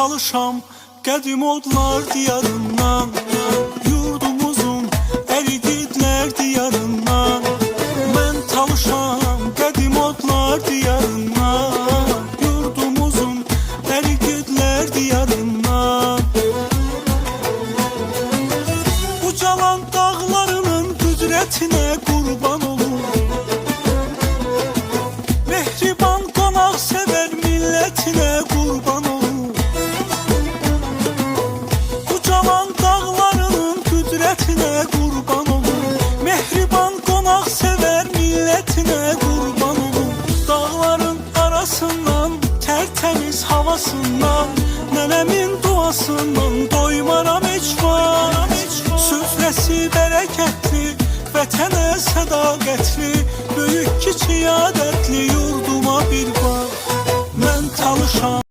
talışam qədim odlar diyarından, yurdumuzun ərididlər diyarından. Mən talışam qədim odlar diyarından, yurdumuzun ərididlər diyarından. Ucalan dağlarının qüdrətinə qurban olur, mehriban qonaq sevər millətinə qurban olur. Ucalan dağlarının qüdrətinə qurban olur, mehriban qonaq sevər millətinə qurban olur. Dağların arasından, tərtəmiz havasından, nənəmin duasından doymaram heç vaxt. Süfrəsi bərəkətli, vətənə sədaqətli, böyük kiçik adətli yurduma bir bax. Mən talışam